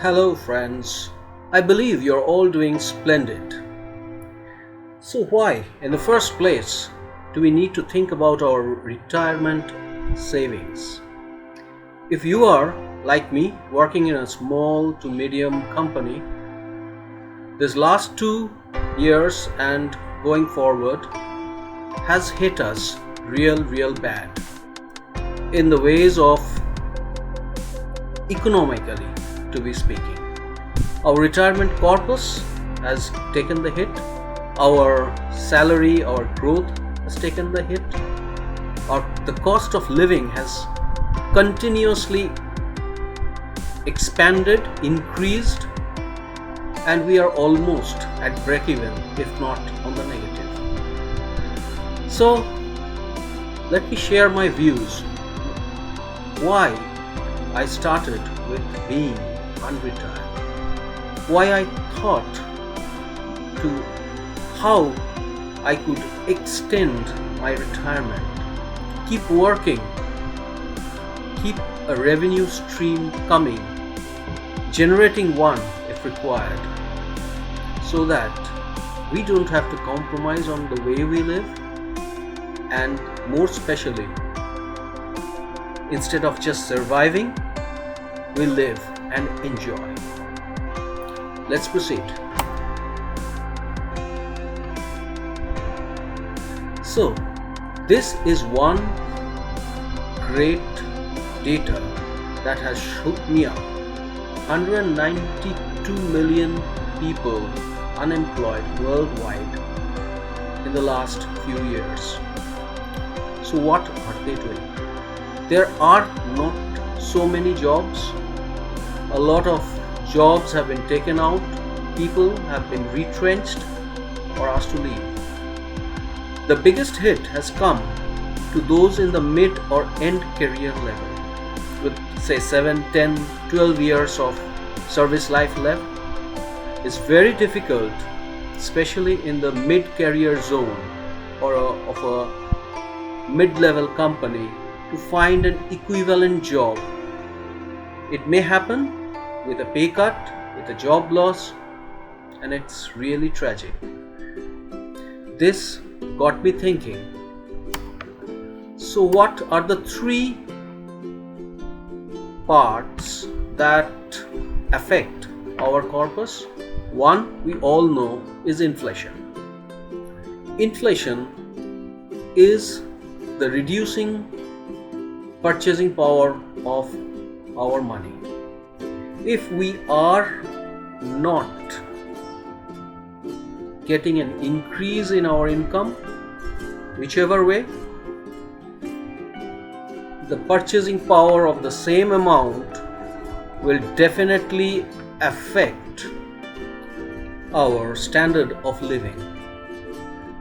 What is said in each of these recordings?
Hello, friends. I believe you're all doing splendid. So, why, in the first place, do we need to think about our retirement savings? If you are, like me, working in a small to medium company, this last 2 years and going forward has hit us real bad in the ways of economically, to be speaking. Our retirement corpus has taken the hit, our salary, our growth has taken the hit, the cost of living has continuously expanded, increased, and we are almost at break-even, if not on the negative. So, let me share my views why I started with being unretired, why I thought to how I could extend my retirement, keep working, keep a revenue stream coming, generating one if required, so that we don't have to compromise on the way we live, and more especially, instead of just surviving, we live and enjoy. Let's proceed. So, this is one great data that has shook me up. 192 million people unemployed worldwide in the last few years. So what are they doing? There are not so many jobs. A lot of jobs have been taken out. People have been retrenched or asked to leave. The biggest hit has come to those in the mid or end career level with say 7, 10, 12 years of service life left. It's very difficult, especially in the mid-career zone or of a mid-level company, to find an equivalent job. It may happen with a pay cut, with a job loss, and it's really tragic. This got me thinking. So what are the three parts that affect our corpus? One, we all know, is inflation. Inflation is the reducing purchasing power of our money. If we are not getting an increase in our income, whichever way, the purchasing power of the same amount will definitely affect our standard of living.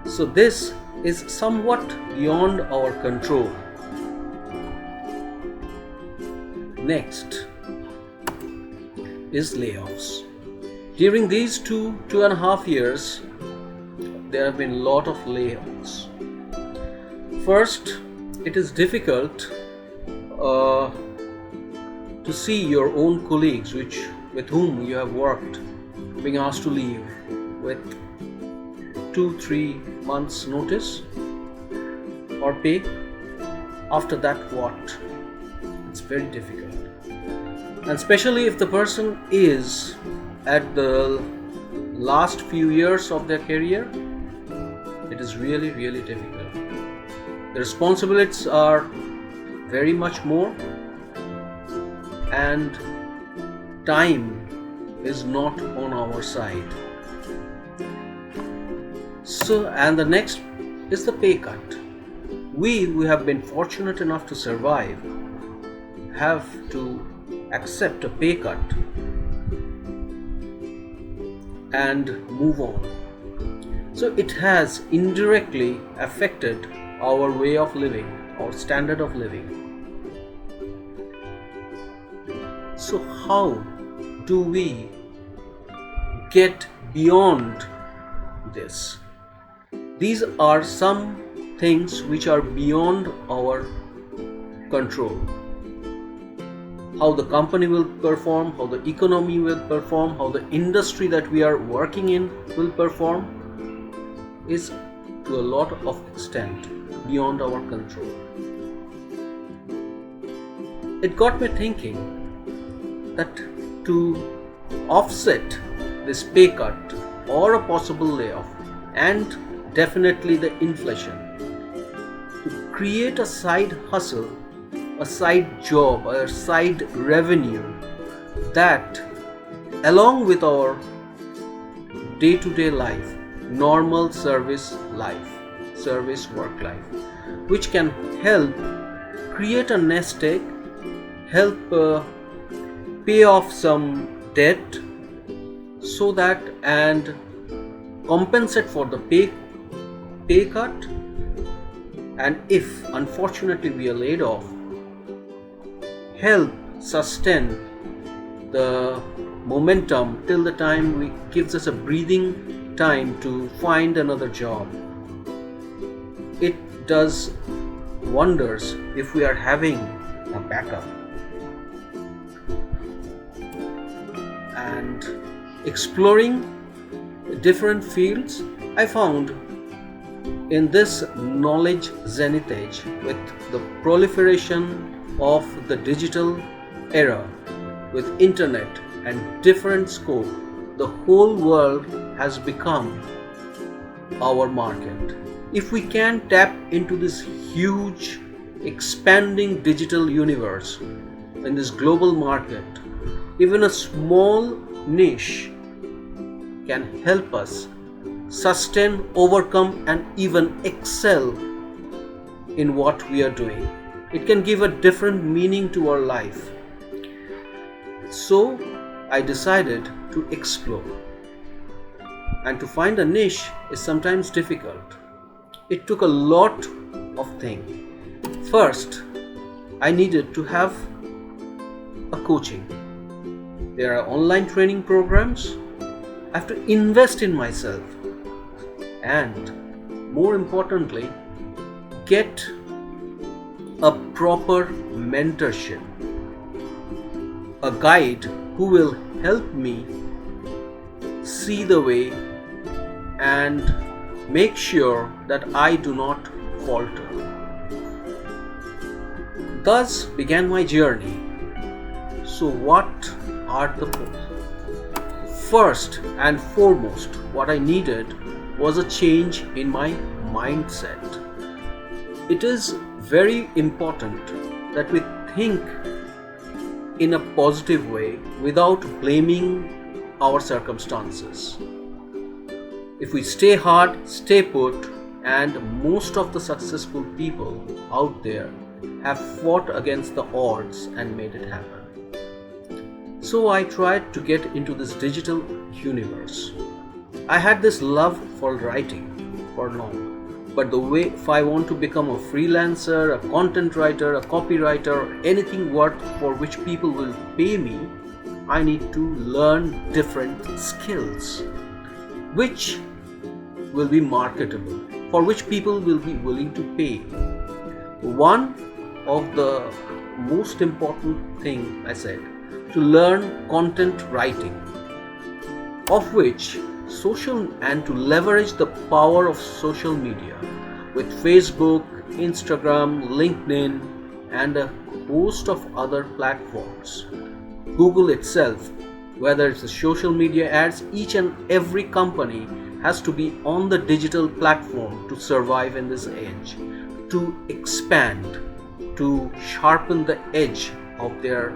So this is somewhat beyond our control. Next is layoffs. During these 2.5 years, there have been a lot of layoffs. First, it is difficult to see your own colleagues with whom you have worked being asked to leave with 2-3 months notice or pay. After that, what? It's very difficult, and especially if the person is at the last few years of their career, it is really difficult. The responsibilities are very much more, and time is not on our side. So, and the next is the pay cut. We who have been fortunate enough to survive have to accept a pay cut and move on. So it has indirectly affected our way of living, our standard of living. So how do we get beyond this? These are some things which are beyond our control. how the company will perform, how the economy will perform, how the industry that we are working in will perform is to a lot of extent beyond our control. It got me thinking that to offset this pay cut or a possible layoff and definitely the inflation, to create a side hustle, a side job, a side revenue that, along with our day-to-day life, normal service life, service work life, which can help create a nest egg, help pay off some debt, so that and compensate for the pay cut, and if unfortunately we are laid off, help sustain the momentum till the time we gives us a breathing time to find another job. It does wonders if we are having a backup. And exploring different fields, I found in this knowledge zenith age, with the proliferation of the digital era, with internet and different scope, the whole world has become our market. If we can tap into this huge expanding digital universe in this global market, even a small niche can help us sustain, overcome, and even excel in what we are doing. It can give a different meaning to our life. So I decided to explore. And to find a niche is sometimes difficult. It took a lot of things. First, I needed to have a coaching. There are online training programs. I have to invest in myself. And more importantly, get a proper mentorship, a guide who will help me see the way and make sure that I do not falter. Thus began my journey. So what are the first and foremost, what I needed was a change in my mindset. It is very important that we think in a positive way without blaming our circumstances. If we stay hard, stay put, and most of the successful people out there have fought against the odds and made it happen. So I tried to get into this digital universe. I had this love for writing for long. But the way, if I want to become a freelancer, a content writer, a copywriter, anything worth for which people will pay me, I need to learn different skills which will be marketable, for which people will be willing to pay. One of the most important thing I said, to learn content writing, of which social, and to leverage the power of social media with Facebook, Instagram, LinkedIn, and a host of other platforms. Google itself, whether it's the social media ads, each and every company has to be on the digital platform to survive in this age, to expand, to sharpen the edge of their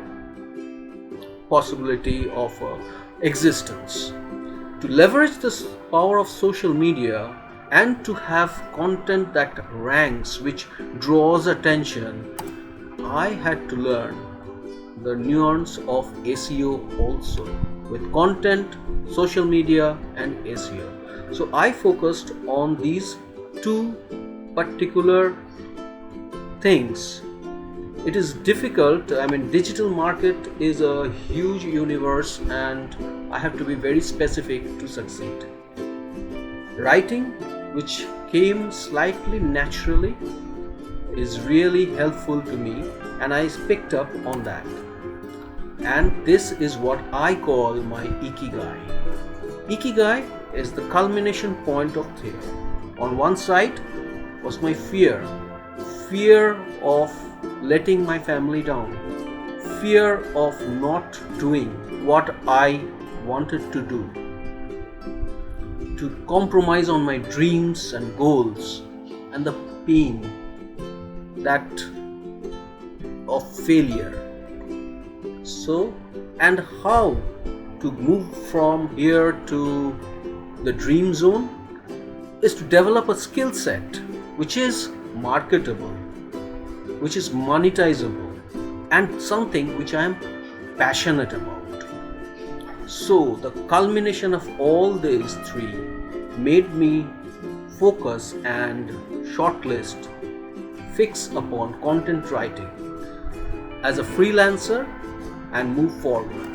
possibility of existence. To leverage this power of social media and to have content that ranks, which draws attention, I had to learn the nuance of SEO also, with content, social media, and SEO. So I focused on these two particular things. It is difficult. Digital market is a huge universe and I have to be very specific to succeed. Writing, which came slightly naturally, is really helpful to me and I picked up on that. And this is what I call my Ikigai. Ikigai is the culmination point of fear. On one side was my fear of letting my family down, fear of not doing what I wanted to do, to compromise on my dreams and goals, and the pain that of failure. So, and how to move from here to the dream zone is to develop a skill set which is marketable, which is monetizable, and something which I am passionate about. So the culmination of all these three made me focus and shortlist, fix upon content writing as a freelancer and move forward.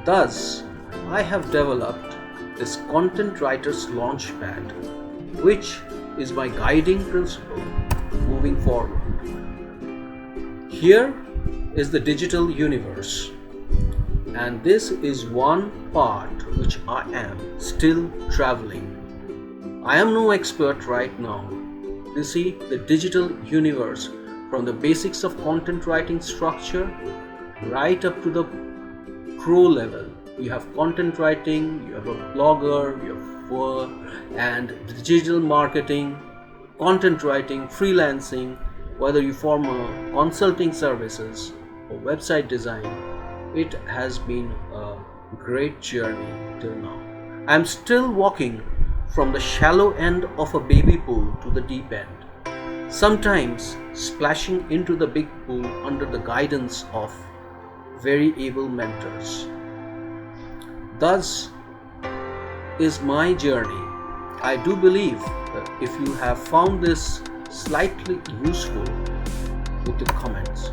Thus, I have developed this content writer's launchpad, which is my guiding principle moving forward. Here is the digital universe, and this is one part which I am still traveling. I am no expert right now. You see, the digital universe, from the basics of content writing structure right up to the pro level. You have content writing, you have a blogger, you have and digital marketing, content writing, freelancing, whether you form a consulting services or website design. It has been a great journey till now. I am still walking from the shallow end of a baby pool to the deep end, sometimes splashing into the big pool under the guidance of very able mentors. Thus is my journey. I do believe that if you have found this slightly useful with the comments.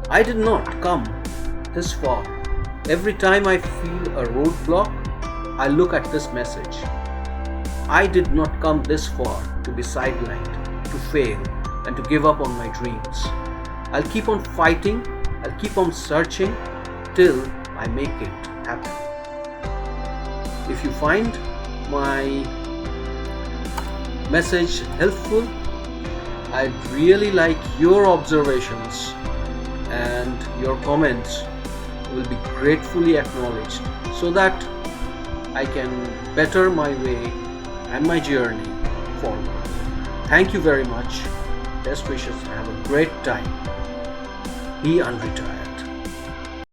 I did not come this far. Every time I feel a roadblock, I look at this message. I did not come this far to be sidelined, to fail, and to give up on my dreams. I'll keep on fighting, I'll keep on searching till I make it happen. If you find my message helpful, I'd really like your observations, and your comments will be gratefully acknowledged so that I can better my way and my journey forward. Thank you very much. Best wishes and have a great time. Be unretired.